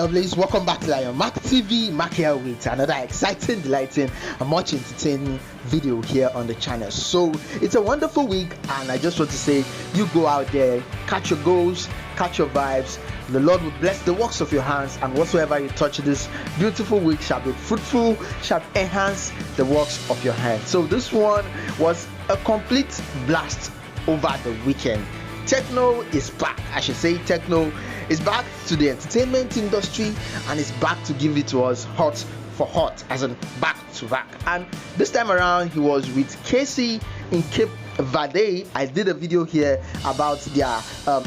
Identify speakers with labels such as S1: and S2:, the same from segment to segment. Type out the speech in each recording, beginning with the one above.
S1: lovelies, welcome back to Lion Mac TV. Mac here with another exciting, delighting, and much entertaining video here on the channel. So it's a wonderful week, and I just want to say, you go out there, catch your goals, catch your vibes. The Lord will bless the works of your hands, and whatsoever you touch this beautiful week shall be fruitful, shall enhance the works of your hands. So this one was a complete blast over the weekend. Tekno is back. I should say Tekno is back to the entertainment industry and is back to give it to us hot for hot, as in back to back. And this time around he was with Kcee in Cape Verde. I did a video here about their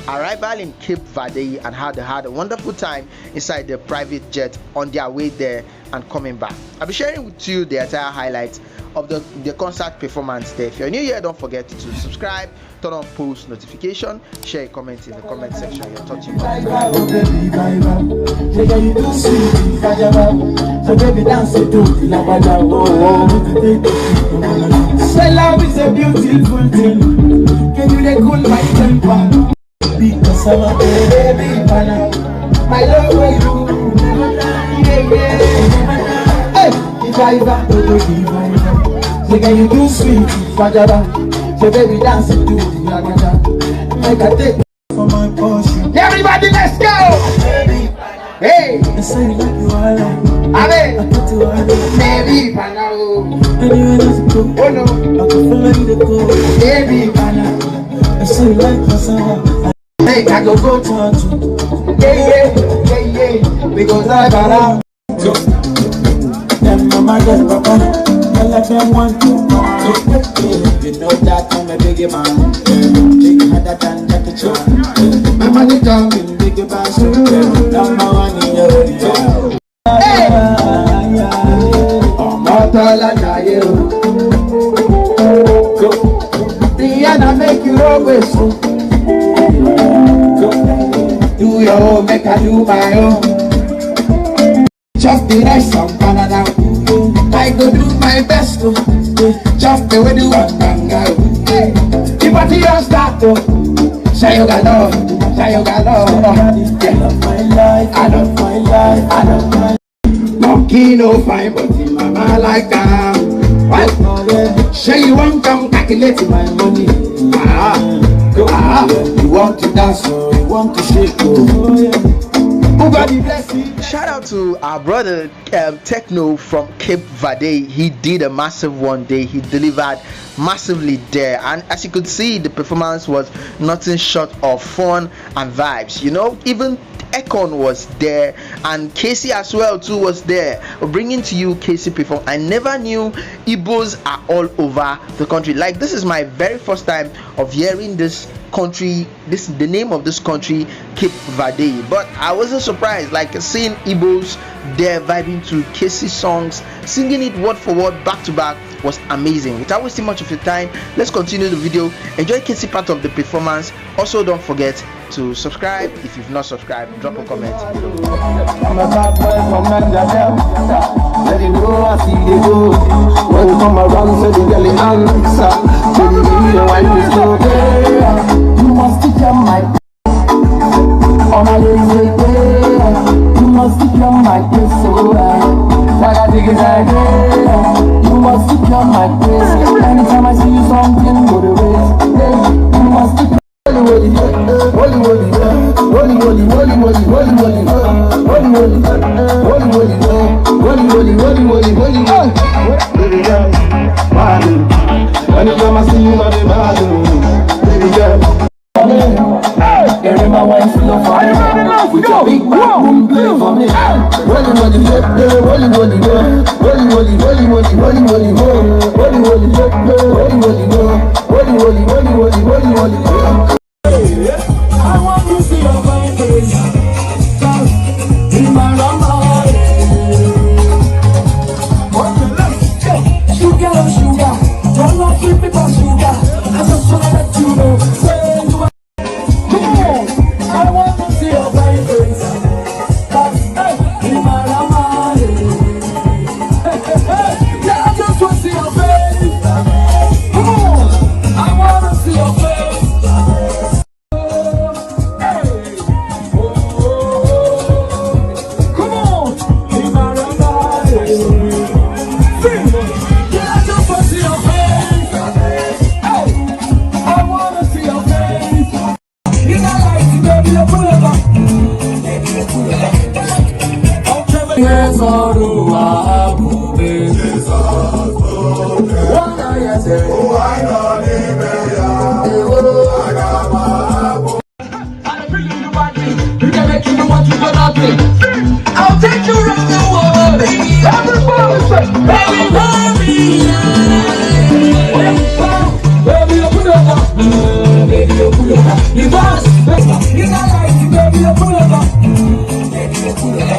S1: arrival in Cape Verde and how they had a wonderful time inside the private jet on their way there and coming back. I'll be sharing with you the entire highlights of the concert performance there. If you're new here, don't forget to subscribe, turn on post notification, share a comment in the comment section. You're touching
S2: love is a beautiful thing. Can you the good my temper? Because I'm a baby, my love for you. Hey, if I ever go to the say can you do sweet fajaba? Say baby dance and do the yagada. Make a take for my portion. Everybody, let's go! Hey! I say you like you are like. I put you on baby, panao. Anywhere let's go. Oh no, I can follow you to go. Baby, panao. I say you like cassava. Hey, I go touch you. Yeah. Because I got go. Them mama, them papa. I let them want to. You know that I'm a big man. Big harder than Jackie Chan. My money talking big bass. Number one in your area. Hey! I'm not all I you. Diana make you always so. Do your own, make I do my own. Just the rice and banana. I go do my best to just the way do one banga. The party don't start to say you got love, say you got love. I love my life. Monkey no fine, but in mama like that. What? Say you won't come calculate my money. You want to dance, so you want to shake,
S1: Shout out to our brother Tekno from Cape Verde. He did a massive one day. He delivered massively there, and as you could see, the performance was nothing short of fun and vibes. You know, even Akon was there, and Kcee as well too was there, bringing to you Kcee perform. I never knew Igbos are all over the country. Like, this is my very first time of hearing this country, the name of this country, Cape Verde. But I wasn't surprised, like seeing Igbos there vibing to Kcee songs, singing it word for word, back to back, was amazing. Without wasting much of your time, let's continue the video. Enjoy Kcee part of the performance. Also, don't forget to subscribe. If you've not subscribed, drop a comment below.
S2: I'm a bad boy from Mandela. Let it go, I see they go. When you come around, say the girl answer. Tell me the wife is so there. You must keep your mic. On my lazy way. You must keep your mic so right. Like I dig it right there. You must keep your mic place. Anytime I see you something, go the way. You must keep your baby girl, anytime I see you, baby girl. Every my wife full of fire. With your big back boom play for me. I want to see your face. In my rumba. Sugar, don't not keep it on sugar. I just wanna let you know. Say you are. Come on, I want to see your face. In my rumba. Yeah, I just want to see your face. Come on, I want to see your face. I'll take you around the world, baby. Everybody say, baby, love me. Baby, you pull over. Baby, you pull over. You boss. You not like it, baby, you pull over. Baby, you pull over.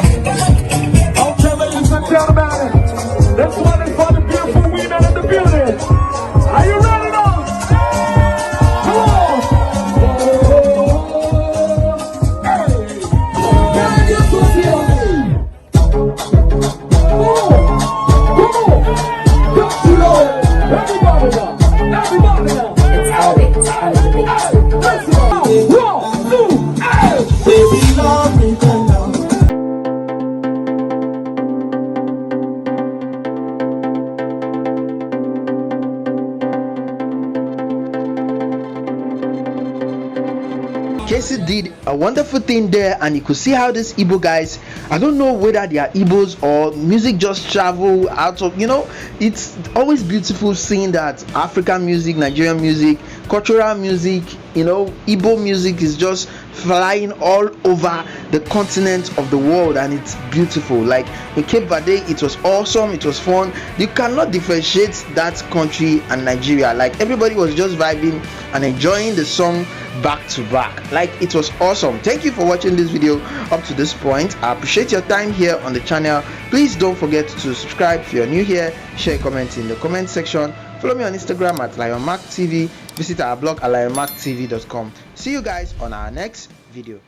S2: Okay, ladies and gentlemen, this one is for the beautiful women in the building. Are you ready now? Come on.
S1: Kcee did a wonderful thing there, and you could see how these Igbo guys, I don't know whether they are Igbos or music just travel out of, it's always beautiful seeing that African music, Nigerian music, cultural music, Igbo music is just flying all over the continent of the world, and it's beautiful. Like in Cape Verde, it was awesome, it was fun. You cannot differentiate that country and Nigeria. Like everybody was just vibing and enjoying the song back to back. Like it was awesome. Thank you for watching this video up to this point. I appreciate your time here on the channel. Please don't forget to subscribe if you're new here. Share, comment in the comment section. Follow me on Instagram at LionMarkTV. Visit our blog at lionmarktv.com. See you guys on our next video.